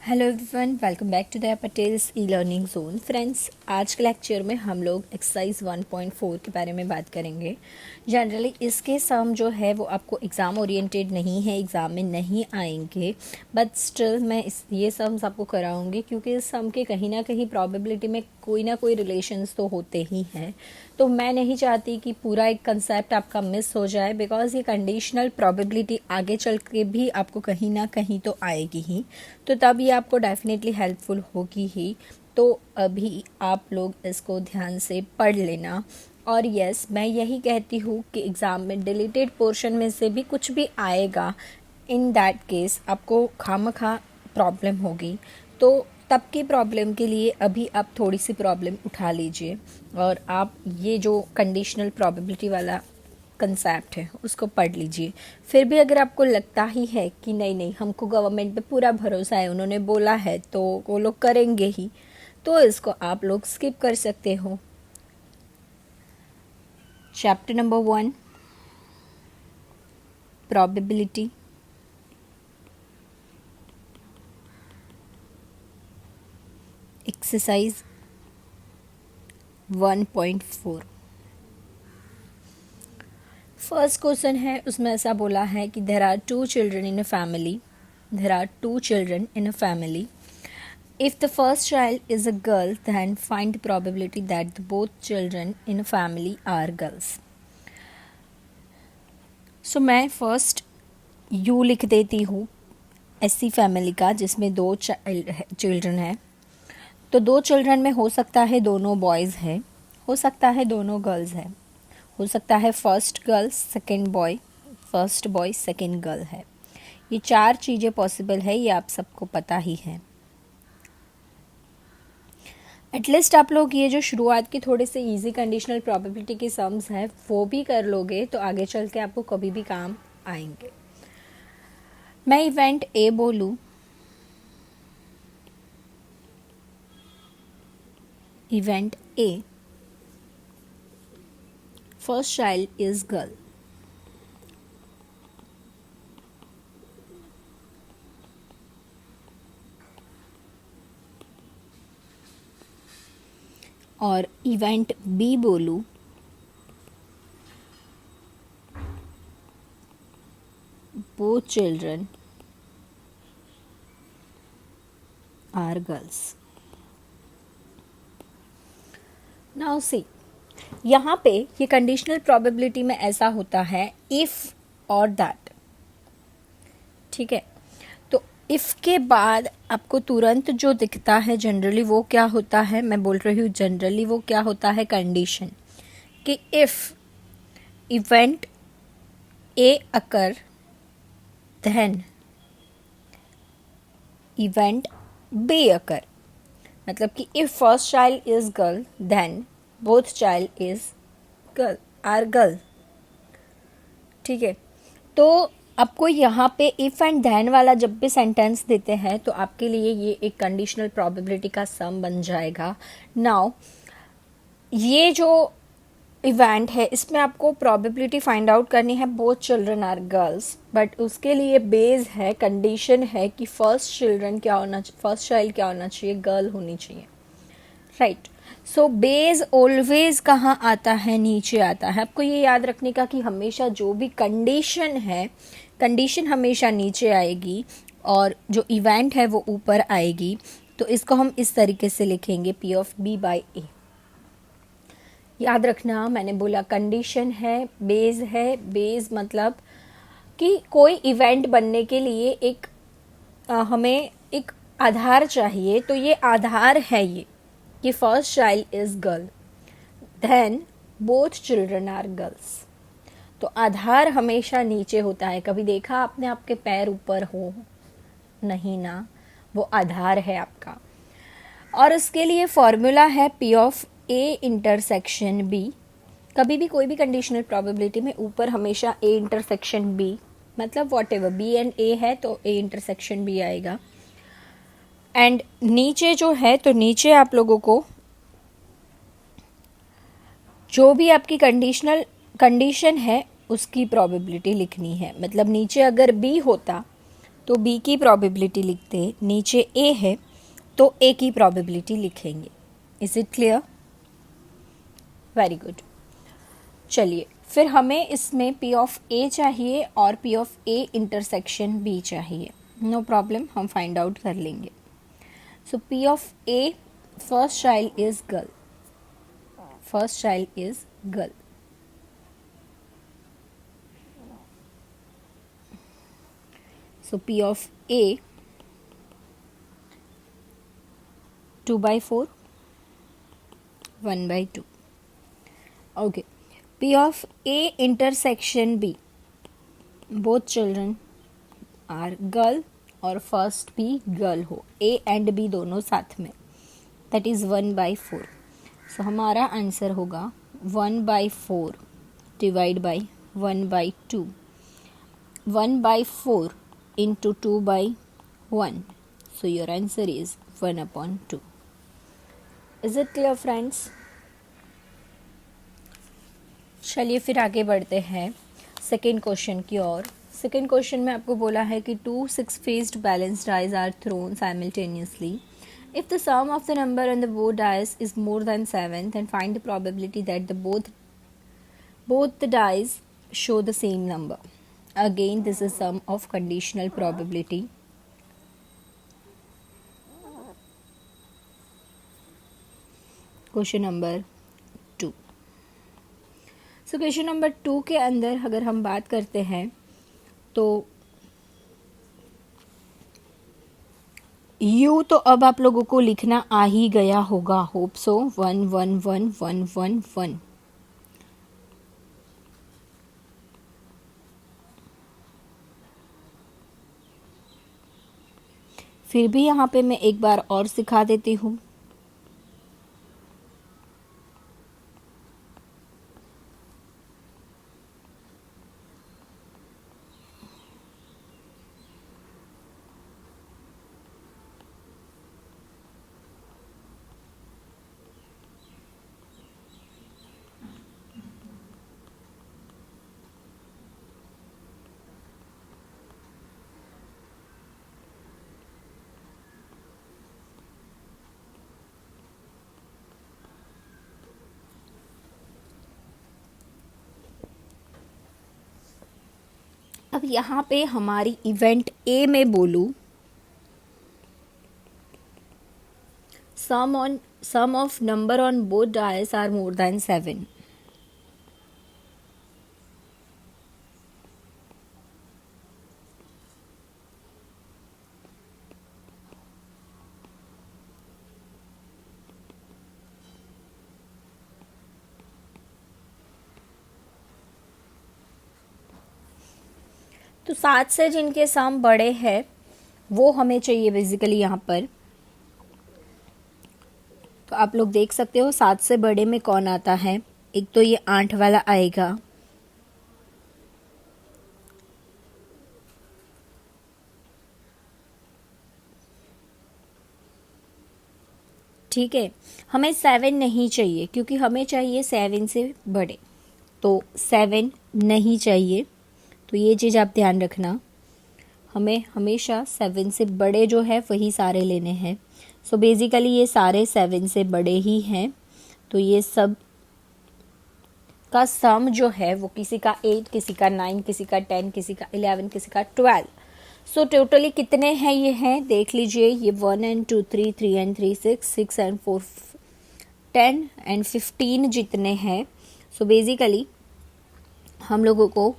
Hello everyone, welcome back to the Patel's e learning zone. Friends, आज के lecture में हम लोग एक्सरसाइज 1.4 के बारे में बात करेंगे। जनरली इसके सम जो है वो आपको एग्ज़ाम ओरिएंटेड नहीं है, एग्ज़ाम में नहीं आएंगे, बट स्टिल मैं ये सम्स आपको कराऊंगी क्योंकि इस सम के कहीं ना कहीं प्रोबेबिलिटी में कोई ना कोई रिलेशंस तो होते ही हैं। तो मैं नहीं चाहती कि पूरा एक कंसेप्ट आपका मिस हो जाए, बिकॉज ये कंडीशनल प्रोबेबिलिटी आगे चल के भी आपको कहीं ना कहीं तो आएगी ही, तो तब ये आपको डेफिनेटली हेल्पफुल होगी ही। तो अभी आप लोग इसको ध्यान से पढ़ लेना। और यस, मैं यही कहती हूँ कि एग्ज़ाम में डिलीटेड पोर्शन में से भी कुछ भी आएगा, इन दैट केस आपको खामखा प्रॉब्लम होगी। तो तब की प्रॉब्लम के लिए अभी आप थोड़ी सी प्रॉब्लम उठा लीजिए और आप ये जो कंडीशनल प्रोबेबिलिटी वाला कंसेप्ट है उसको पढ़ लीजिए। फिर भी अगर आपको लगता ही है कि नहीं नहीं, हमको गवर्नमेंट पे पूरा भरोसा है, उन्होंने बोला है तो वो लोग करेंगे ही, तो इसको आप लोग स्किप कर सकते हो। Chapter number 1, probability. Exercise 1.4। First question है, उसमें ऐसा बोला है कि there are two children in a family. There are two children in a family. If the first child is a girl, then find the probability that the both children in a family are girls. So मैं first you लिख देती हूँ ऐसी family का जिसमें दो children है। तो दो चिल्ड्रन में हो सकता है दोनों बॉयज़ है, हो सकता है दोनों गर्ल्स है, हो सकता है first girl second boy, first boy second girl है। ये चार चीज़ें पॉसिबल है, ये आप सबको पता ही है। एटलीस्ट आप लोग ये जो शुरुआत की थोड़े से इजी कंडीशनल प्रोबेबिलिटी के सम्स हैं वो भी कर लोगे तो आगे चल के आपको कभी भी काम आएंगे। मैं इवेंट ए बोलूं, event A, first child is girl. और इवेंट बी बोलूं, both children are girls. Now see, यहाँ पे ये कंडीशनल प्रोबेबिलिटी में ऐसा होता है इफ और दैट, ठीक है। तो इफ के बाद आपको तुरंत जो दिखता है जनरली वो क्या होता है, मैं बोल रही हूँ जनरली वो क्या होता है, कंडीशन कि if event A occur then event B occur। मतलब कि if first child is girl then both child is girl are girl, ठीक है। तो आपको यहाँ पे if and then वाला जब भी सेंटेंस देते हैं तो आपके लिए ये एक कंडीशनल प्रोबेबिलिटी का सम बन जाएगा। नाउ ये जो इवेंट है इसमें आपको प्रोबेबिलिटी फाइंड आउट करनी है both children are girls, but उसके लिए बेस है, कंडीशन है कि फर्स्ट चिल्ड्रन क्या होना, फर्स्ट चाइल्ड क्या होना चाहिए, गर्ल होनी चाहिए, राइट। सो बेस ऑलवेज कहाँ आता है, नीचे आता है। आपको ये याद रखने का कि हमेशा जो भी कंडीशन है, कंडीशन हमेशा नीचे आएगी और जो इवेंट है वो ऊपर आएगी। तो इसको हम इस तरीके से लिखेंगे पी ऑफ बी बाई ए। याद रखना, मैंने बोला कंडीशन है, बेस है। बेस मतलब कि कोई इवेंट बनने के लिए एक हमें एक आधार चाहिए, तो ये आधार है ये कि first child is girl then both children are girls. तो आधार हमेशा नीचे होता है। कभी देखा आपने आपके पैर ऊपर हो, नहीं ना, वो आधार है आपका। और इसके लिए फॉर्मूला है P of A intersection B. कभी भी कोई भी कंडीशनल प्रोबेबिलिटी में ऊपर हमेशा ए इंटरसेक्शन बी, मतलब whatever B and A है तो ए इंटरसेक्शन बी आएगा। एंड नीचे जो है तो नीचे आप लोगों को जो भी आपकी कंडीशन है उसकी प्रोबेबिलिटी लिखनी है। मतलब नीचे अगर बी होता तो बी की प्रोबेबिलिटी लिखते, नीचे ए है तो ए की प्रोबेबिलिटी लिखेंगे। Is it clear? Very good. चलिए फिर हमें इसमें पी ऑफ ए चाहिए और P of A intersection B चाहिए। नो प्रॉब्लम, हम फाइंड आउट कर लेंगे। So P of A, first child is girl, first child is girl. So P of A 2/4, 1/2. Okay. P of A intersection B, both children are girl और first भी girl हो, A and B दोनों साथ में, that is 1/4। सो हमारा answer होगा 1/4 divide by 1/2, 1/4 into 2/1. So your answer is 1/2. Is it clear friends? चलिए फिर आगे बढ़ते हैं सेकेंड क्वेश्चन की ओर। सेकेंड क्वेश्चन में आपको बोला है कि 2 6-faced balanced dice are thrown simultaneously. If the sum of the number on the both dice is more than 7, then find the probability that both the dice show the same number. Again, this is sum of conditional probability. Question number 2। So question number 2 के अंदर अगर हम बात करते हैं तो you तो अब आप लोगों को लिखना आ ही गया होगा, होप सो। 1 1 1 1 1 1। फिर भी यहाँ पे मैं एक बार और सिखा देती हूँ। अब यहाँ पे हमारी इवेंट ए में बोलूं, sum of number on both dice are more than 7. तो 7 से जिनके सम बड़े हैं वो हमें चाहिए बेसिकली यहाँ पर। तो आप लोग देख सकते हो 7 से बड़े में कौन आता है। एक तो ये 8 वाला आएगा, ठीक है। हमें 7 नहीं चाहिए क्योंकि हमें चाहिए 7 से बड़े, तो 7 नहीं चाहिए। तो ये चीज़ आप ध्यान रखना, हमें हमेशा 7 से बड़े जो है वही सारे लेने हैं। सो बेसिकली ये सारे 7 से बड़े ही हैं, तो ये सब का सम जो है वो किसी का 8, किसी का 9, किसी का 10, किसी का 11, किसी का 12। सो टोटली कितने हैं ये हैं देख लीजिए। ये 1 and 2 3, 3 and 3 6, 6 and 4 10 and 15 जितने हैं। सो बेसिकली हम लोगों को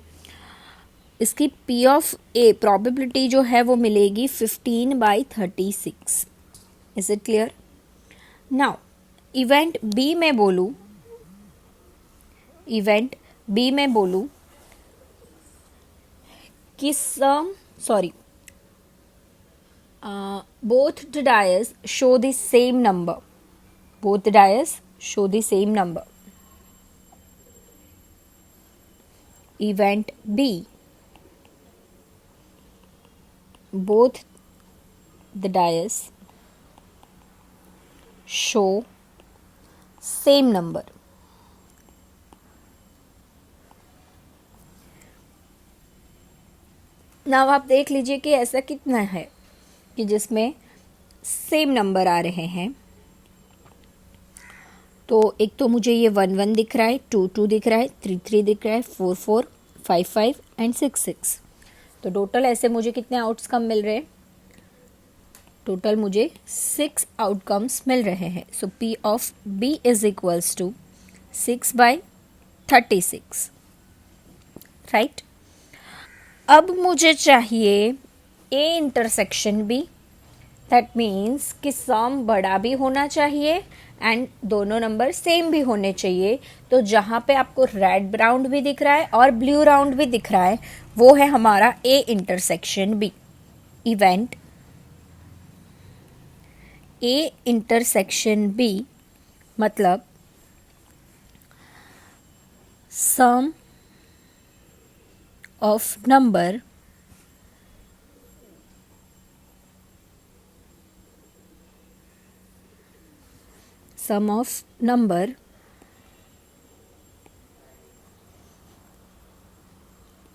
इसकी P ऑफ A प्रोबेबिलिटी जो है वो मिलेगी 15/36। Is it clear? Now event B में बोलूं, इवेंट B में बोलूं कि both the dice show the same number. Both the dice show the same number. Event B, both the dice show same number. Now आप देख लीजिए कि ऐसा कितना है कि जिसमें सेम नंबर आ रहे हैं। तो एक तो मुझे ये 1 1 दिख रहा है, 2 2 दिख रहा है, 3 3 दिख रहा है, 4 4, 5 5 एंड 6 6। तो टोटल ऐसे मुझे कितने आउटकम मिल रहे हैं? टोटल मुझे 6 आउटकम्स मिल रहे हैं। So P of B is equals to 6/36, right. अब मुझे चाहिए A intersection B। That means कि सम बड़ा भी होना चाहिए एंड दोनों नंबर सेम भी होने चाहिए। तो जहाँ पे आपको रेड राउंड भी दिख रहा है और ब्लू राउंड भी दिख रहा है वो है हमारा A intersection B। Event A intersection B मतलब sum of number sum of number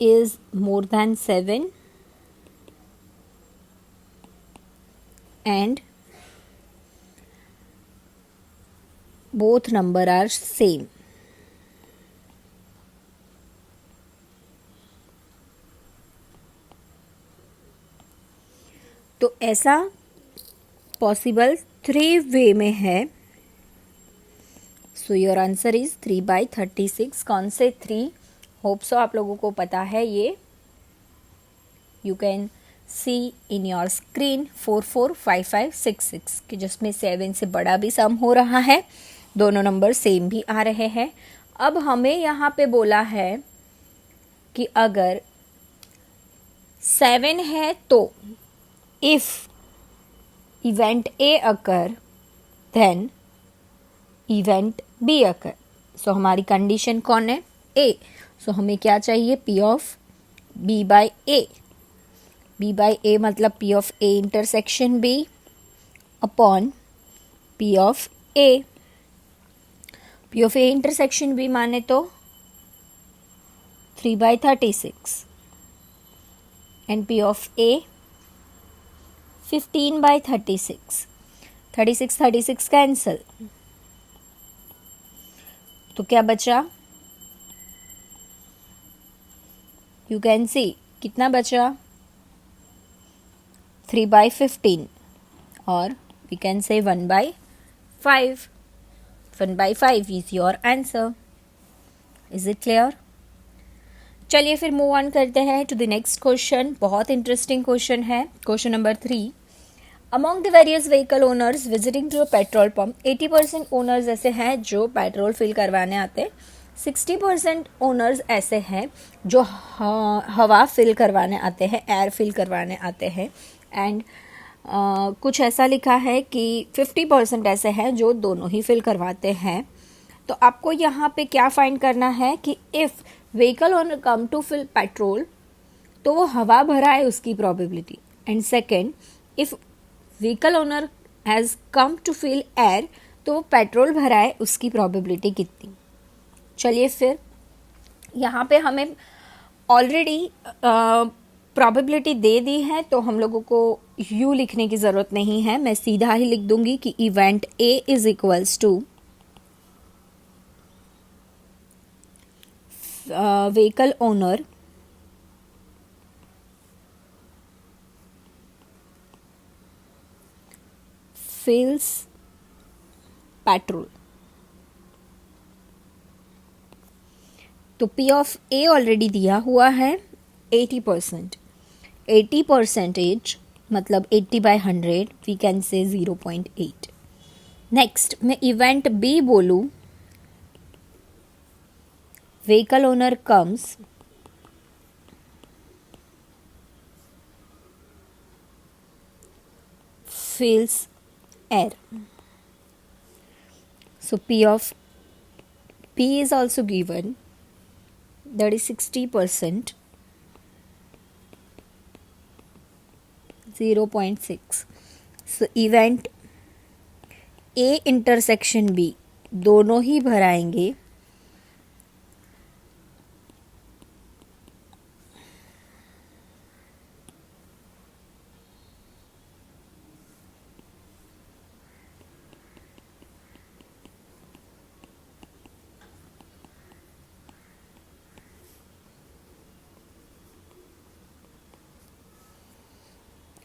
is more than 7 and both number are same. तो ऐसा पॉसिबल 3 वे में है। So your answer is 3/36। कौन से 3? होप सो आप लोगों को पता है ये। You can see in your screen 4 4 5 5 6 6 कि जिसमें 7 से बड़ा भी सम हो रहा है, दोनों नंबर सेम भी आ रहे हैं। अब हमें यहाँ पे बोला है कि अगर 7 है तो if event A occur then event B occur. So हमारी कंडीशन कौन है? A। सो हमें क्या चाहिए? P of B/A। B/A मतलब P of A intersection B upon P of A। P of A intersection B माने तो 3/36 and P of A 15/36। 36 36 cancel, तो क्या बचा? यू कैन सी कितना बचा? 3/15 और वी कैन से 1/5। 1/5 is your answer. Is it clear? चलिए फिर मूव ऑन करते हैं टू द नेक्स्ट क्वेश्चन। बहुत इंटरेस्टिंग क्वेश्चन है। Question number 3। Among the various vehicle owners visiting to a petrol pump, 80% owners ऐसे हैं जो पेट्रोल फिल करवाने आते हैं, 60% ओनर्स ऐसे हैं जो हवा फिल करवाने आते हैं, एयर फिल करवाने आते हैं, एंड कुछ ऐसा लिखा है कि 50% ऐसे हैं जो दोनों ही फिल करवाते हैं। तो आपको यहाँ पे क्या फाइंड करना है कि if vehicle owner come to fill petrol तो वो हवा भरा है उसकी probability, and second if vehicle owner has come to fill air तो वो पेट्रोल भरा है उसकी प्रोबेबिलिटी कितनी। चलिए फिर यहाँ पे हमें ऑलरेडी प्रोबेबिलिटी दे दी है तो हम लोगों को यू लिखने की ज़रूरत नहीं है। मैं सीधा ही लिख दूंगी कि event A is equals to vehicle owner fills petrol. तो P ऑफ A ऑलरेडी दिया हुआ है 80%। 80% मतलब 80/100 वी कैन से 0.8। नेक्स्ट मैं इवेंट B बोलूँ, vehicle owner comes fills air. So P of P is also given, that is 60%, 0.6. So event A intersection B दोनों ही भराएंगे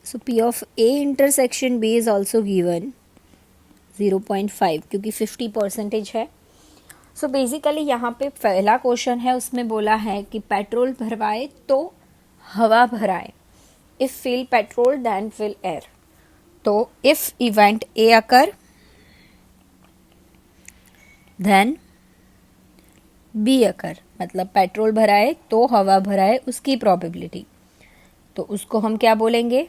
सो P of A intersection B is also given 0.5 क्योंकि 50% है. So basically यहाँ पे पहला question है, उसमें बोला है कि पेट्रोल भरवाए तो हवा भराए. If fill petrol then fill air. तो if event A occur then B occur, मतलब पेट्रोल भराए तो हवा भराए उसकी प्रोबेबिलिटी. तो उसको हम क्या बोलेंगे?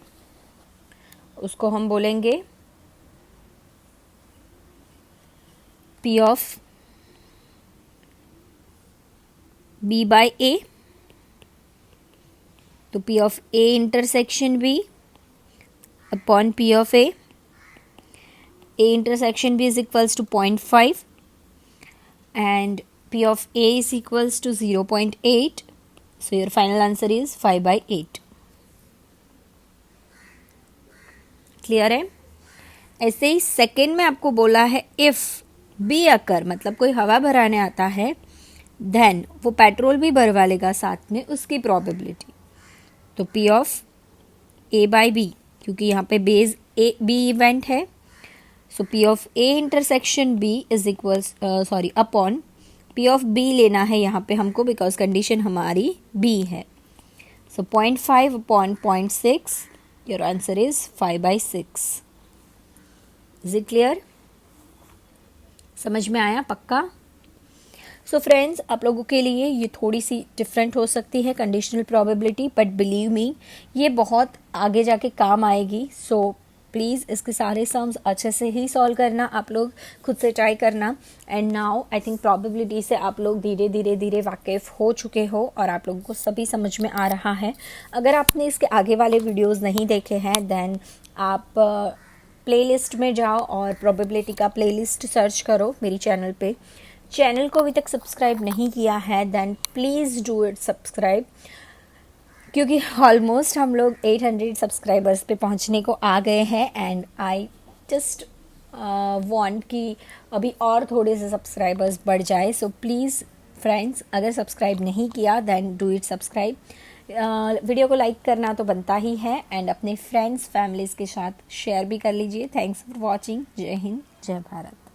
उसको हम बोलेंगे P of B by A. तो P of A intersection B upon P of A. A intersection B is equals to 0.5 and P of A is equals to 0.8. So your final answer is 5 by 8. Clear है? ऐसे ही second में आपको बोला है if B occur, मतलब कोई हवा भराने आता है, देन वो पेट्रोल भी भरवा लेगा साथ में, उसकी प्रोबेबिलिटी. तो P of A by B, क्योंकि यहाँ पे बेस ए बी इवेंट है. So P of A intersection B is equals upon P of B लेना है यहाँ पे हमको, बिकॉज कंडीशन हमारी B है. सो 0.5 upon 0.6, your answer is 5 by 6. Is it clear? समझ में आया पक्का? सो फ्रेंड्स, आप लोगों के लिए ये थोड़ी सी डिफरेंट हो सकती है conditional probability, but believe me ये बहुत आगे जाके काम आएगी. सो प्लीज़ इसके सारे सम्स अच्छे से ही सॉल्व करना, आप लोग खुद से ट्राई करना. And now I think probability से आप लोग धीरे धीरे धीरे वाकिफ़ हो चुके हो और आप लोगों को सभी समझ में आ रहा है. अगर आपने इसके आगे वाले वीडियोज़ नहीं देखे हैं देन आप प्लेलिस्ट में जाओ और प्रोबेबिलिटी का प्लेलिस्ट सर्च करो मेरी चैनल पे. चैनल को अभी तक सब्सक्राइब नहीं किया है then please do it subscribe, क्योंकि ऑलमोस्ट हम लोग 800 सब्सक्राइबर्स पे पहुंचने को आ गए हैं. एंड आई जस्ट वांट कि अभी और थोड़े से सब्सक्राइबर्स बढ़ जाए. सो प्लीज़ फ्रेंड्स, अगर सब्सक्राइब नहीं किया then do it subscribe. Video को लाइक करना तो बनता ही है एंड अपने फ्रेंड्स फैमिलीज़ के साथ शेयर भी कर लीजिए. Thanks for watching. जय हिंद, जय भारत.